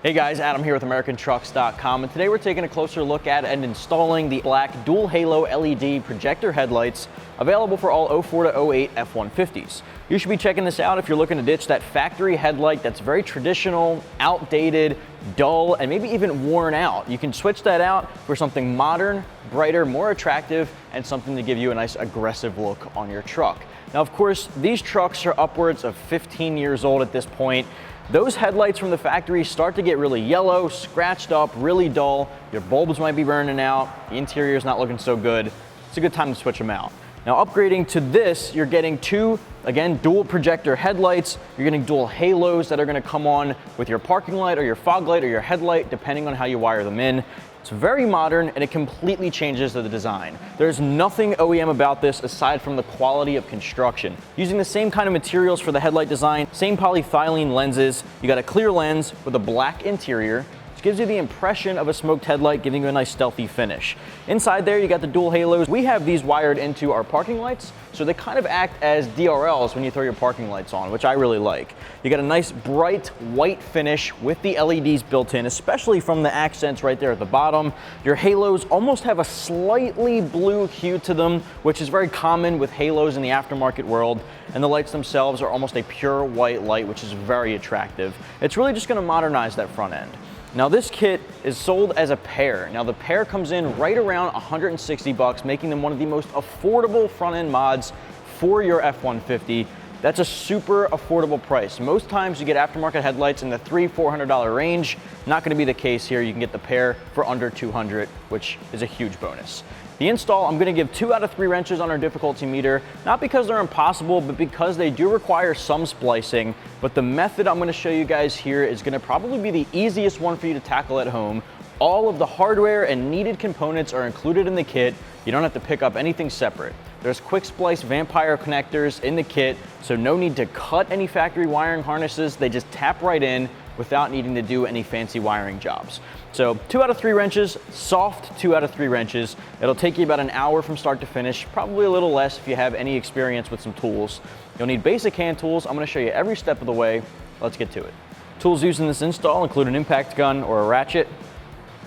Hey guys, Adam here with AmericanTrucks.com, and today we're taking a closer look at and installing the black dual halo LED projector headlights available for all 04 to 08 F-150s. You should be checking this out if you're looking to ditch that factory headlight that's very traditional, outdated, dull, and maybe even worn out. You can switch that out for something modern, brighter, more attractive, and something to give you a nice aggressive look on your truck. Now, of course, these trucks are upwards of 15 years old at this point. Those headlights from the factory start to get really yellow, scratched up, really dull. Your bulbs might be burning out. The interior is not looking so good. It's a good time to switch them out. Now, upgrading to this, you're getting two, again, dual projector headlights. You're getting dual halos that are going to come on with your parking light or your fog light or your headlight, depending on how you wire them in. It's very modern and it completely changes the design. There's nothing OEM about this aside from the quality of construction. Using the same kind of materials for the headlight design, same polyethylene lenses, you got a clear lens with a black interior, which gives you the impression of a smoked headlight, giving you a nice stealthy finish. Inside there, you got the dual halos. We have these wired into our parking lights, so they kind of act as DRLs when you throw your parking lights on, which I really like. You got a nice bright white finish with the LEDs built in, especially from the accents right there at the bottom. Your halos almost have a slightly blue hue to them, which is very common with halos in the aftermarket world. And the lights themselves are almost a pure white light, which is very attractive. It's really just gonna modernize that front end. Now, this kit is sold as a pair. Now, the pair comes in right around 160 bucks, making them one of the most affordable front-end mods for your F-150. That's a super affordable price. Most times you get aftermarket headlights in the $300–400 range. Not gonna be the case here. You can get the pair for under 200, which is a huge bonus. The install, I'm gonna give 2 out of 3 wrenches on our difficulty meter, not because they're impossible, but because they do require some splicing. But the method I'm gonna show you guys here is gonna probably be the easiest one for you to tackle at home. All of the hardware and needed components are included in the kit. You don't have to pick up anything separate. There's quick splice vampire connectors in the kit, so no need to cut any factory wiring harnesses. They just tap right in without needing to do any fancy wiring jobs. So 2 out of 3 wrenches, soft 2 out of 3 wrenches. It'll take you about an hour from start to finish, probably a little less if you have any experience with some tools. You'll need basic hand tools. I'm gonna show you every step of the way. Let's get to it. Tools used in this install include an impact gun or a ratchet,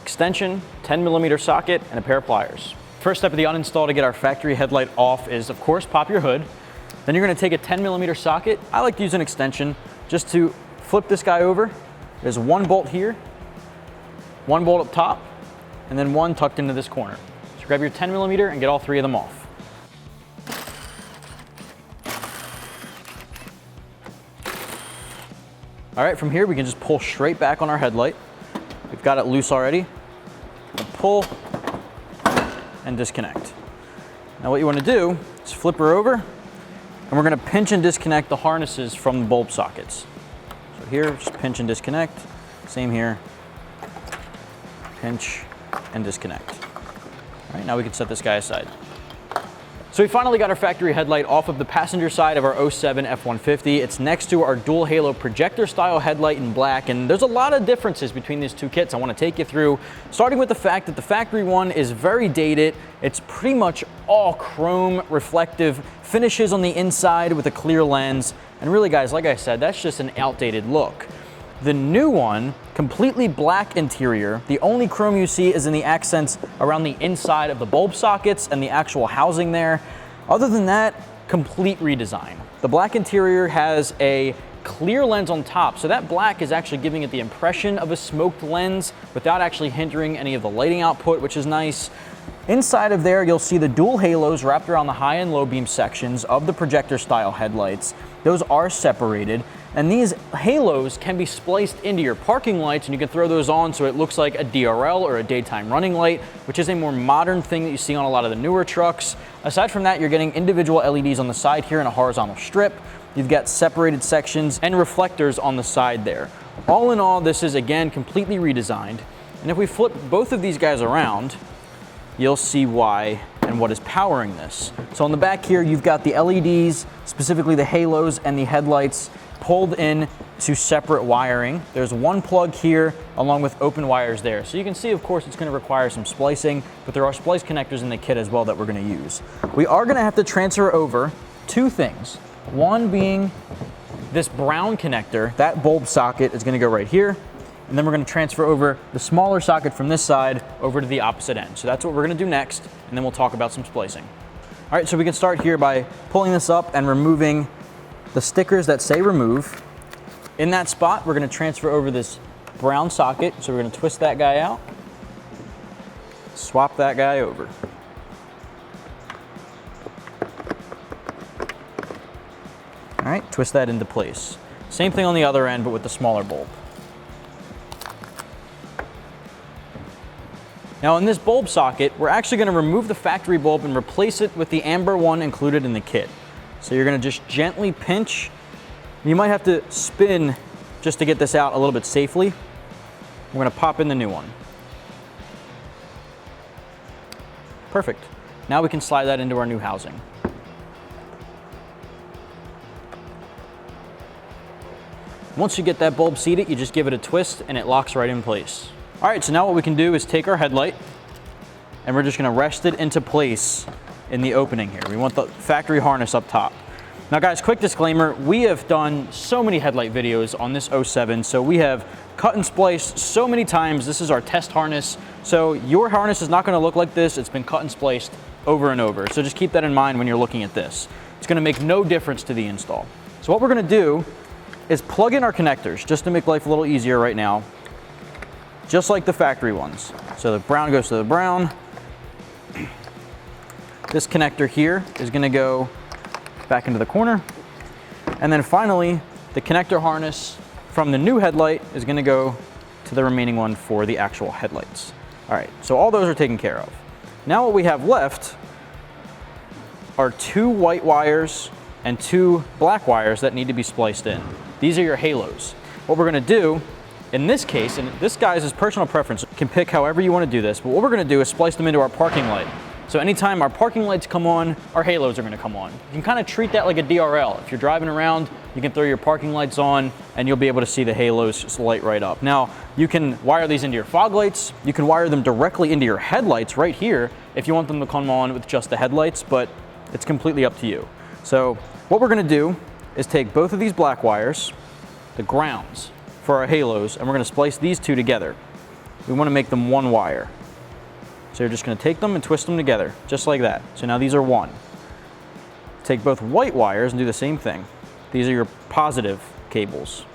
extension, 10mm socket, and a pair of pliers. First step of the uninstall to get our factory headlight off is, of course, pop your hood. Then you're gonna take a 10mm socket. I like to use an extension just to flip this guy over. There's one bolt here, one bolt up top, and then one tucked into this corner. So grab your 10mm and get all 3 of them off. All right, from here we can just pull straight back on our headlight. We've got it loose already. Pull and disconnect. Now what you want to do is flip her over, and we're going to pinch and disconnect the harnesses from the bulb sockets. So here, just pinch and disconnect. Same here. Pinch and disconnect. All right, now we can set this guy aside. So we finally got our factory headlight off of the passenger side of our 07 F-150. It's next to our dual halo projector style headlight in black, and there's a lot of differences between these two kits I want to take you through, starting with the fact that the factory one is very dated. It's pretty much all chrome reflective finishes on the inside with a clear lens. And really, guys, like I said, that's just an outdated look. The new one, completely black interior. The only chrome you see is in the accents around the inside of the bulb sockets and the actual housing there. Other than that, complete redesign. The black interior has a clear lens on top, so that black is actually giving it the impression of a smoked lens without actually hindering any of the lighting output, which is nice. Inside of there, you'll see the dual halos wrapped around the high and low beam sections of the projector style headlights. Those are separated. And these halos can be spliced into your parking lights, and you can throw those on so it looks like a DRL or a daytime running light, which is a more modern thing that you see on a lot of the newer trucks. Aside from that, you're getting individual LEDs on the side here in a horizontal strip. You've got separated sections and reflectors on the side there. All in all, this is, again, completely redesigned. And if we flip both of these guys around, you'll see why and what is powering this. So on the back here, you've got the LEDs, specifically the halos and the headlights, pulled in to separate wiring. There's one plug here along with open wires there. So you can see, of course, it's going to require some splicing, but there are splice connectors in the kit as well that we're going to use. We are going to have to transfer over 2 things. One being this brown connector. That bulb socket is going to go right here. and then we're gonna transfer over the smaller socket from this side over to the opposite end. So that's what we're gonna do next, and then we'll talk about some splicing. All right, so we can start here by pulling this up and removing the stickers that say remove. In that spot, we're gonna transfer over this brown socket. So we're gonna twist that guy out, swap that guy over. All right, twist that into place. Same thing on the other end, but with the smaller bulb. Now in this bulb socket, we're actually gonna remove the factory bulb and replace it with the amber one included in the kit. So you're gonna just gently pinch. You might have to spin just to get this out a little bit safely. We're gonna pop in the new one. Perfect. Now we can slide that into our new housing. Once you get that bulb seated, you just give it a twist and it locks right in place. All right, so now what we can do is take our headlight and we're just gonna rest it into place in the opening here. We want the factory harness up top. Now guys, quick disclaimer, we have done so many headlight videos on this 07, so we have cut and spliced so many times. This is our test harness. So your harness is not gonna look like this. It's been cut and spliced over and over. So just keep that in mind when you're looking at this. It's gonna make no difference to the install. So what we're gonna do is plug in our connectors just to make life a little easier right now, just like the factory ones. So the brown goes to the brown. This connector here is gonna go back into the corner. And then finally, the connector harness from the new headlight is gonna go to the remaining one for the actual headlights. All right, so all those are taken care of. Now what we have left are 2 white wires and 2 black wires that need to be spliced in. These are your halos. What we're gonna do in this case, and this guy's is personal preference, you can pick however you wanna do this, but what we're gonna do is splice them into our parking light. So anytime our parking lights come on, our halos are gonna come on. You can kind of treat that like a DRL. If you're driving around, you can throw your parking lights on and you'll be able to see the halos just light right up. Now, you can wire these into your fog lights. You can wire them directly into your headlights right here if you want them to come on with just the headlights, but it's completely up to you. So what we're gonna do is take both of these black wires, the grounds for our halos, and we're gonna splice these 2 together. We wanna make them 1 wire. So you're just gonna take them and twist them together, just like that. So now these are 1. Take both white wires and do the same thing. These are your positive cables.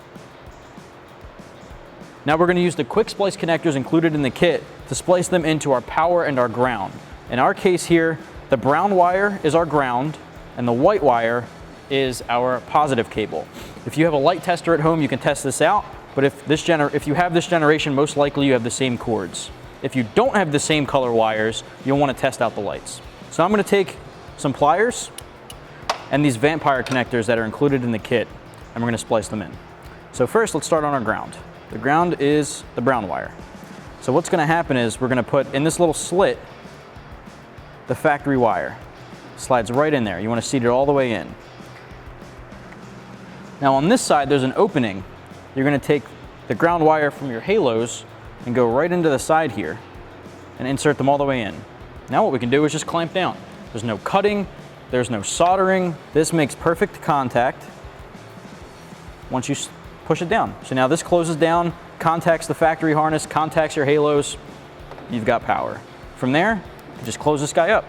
Now we're gonna use the quick splice connectors included in the kit to splice them into our power and our ground. In our case here, the brown wire is our ground and the white wire is our positive cable. If you have a light tester at home, you can test this out, but if you have this generation, most likely you have the same cords. If you don't have the same color wires, you'll want to test out the lights. So I'm going to take some pliers and these vampire connectors that are included in the kit, and we're going to splice them in. So first, let's start on our ground. The ground is the brown wire. So what's going to happen is we're going to put in this little slit the factory wire. Slides right in there. You want to seat it all the way in. Now on this side, there's an opening. You're going to take the ground wire from your halos and go right into the side here and insert them all the way in. Now what we can do is just clamp down. There's no cutting, there's no soldering. This makes perfect contact once you push it down. So now this closes down, contacts the factory harness, contacts your halos, you've got power. From there, you just close this guy up.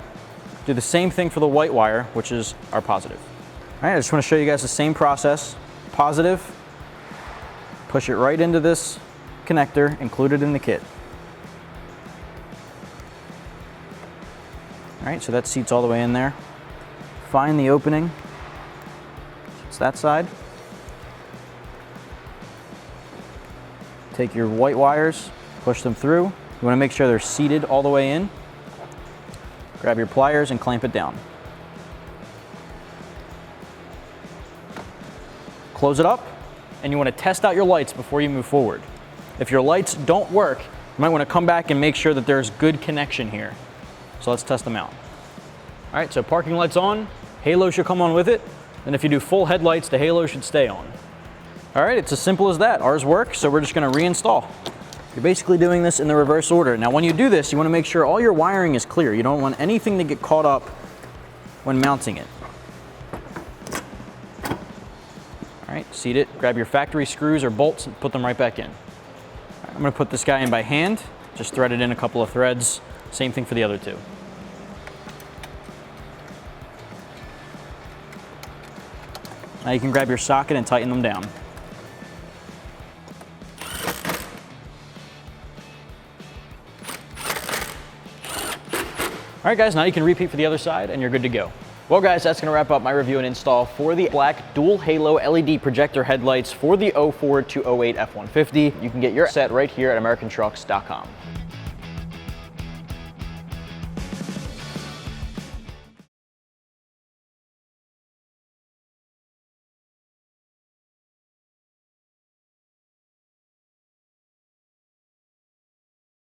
Do the same thing for the white wire, which is our positive. All right, I just want to show you guys the same process. Positive, push it right into this connector included in the kit. All right, so that seats all the way in there. Find the opening. It's that side. Take your white wires, push them through. You want to make sure they're seated all the way in. Grab your pliers and clamp it down. Close it up, and you want to test out your lights before you move forward. If your lights don't work, you might want to come back and make sure that there's good connection here. So let's test them out. All right, so parking lights on, halo should come on with it, and if you do full headlights, the halo should stay on. All right, it's as simple as that. Ours work, so we're just going to reinstall. You're basically doing this in the reverse order. Now when you do this, you want to make sure all your wiring is clear. You don't want anything to get caught up when mounting it. All right, seat it, grab your factory screws or bolts and put them right back in. I'm gonna put this guy in by hand, just thread it in a couple of threads. Same thing for the other two. Now you can grab your socket and tighten them down. All right guys, now you can repeat for the other side and you're good to go. Well guys, that's gonna wrap up my review and install for the black dual halo LED projector headlights for the 04 to 08 F-150. You can get your set right here at AmericanTrucks.com.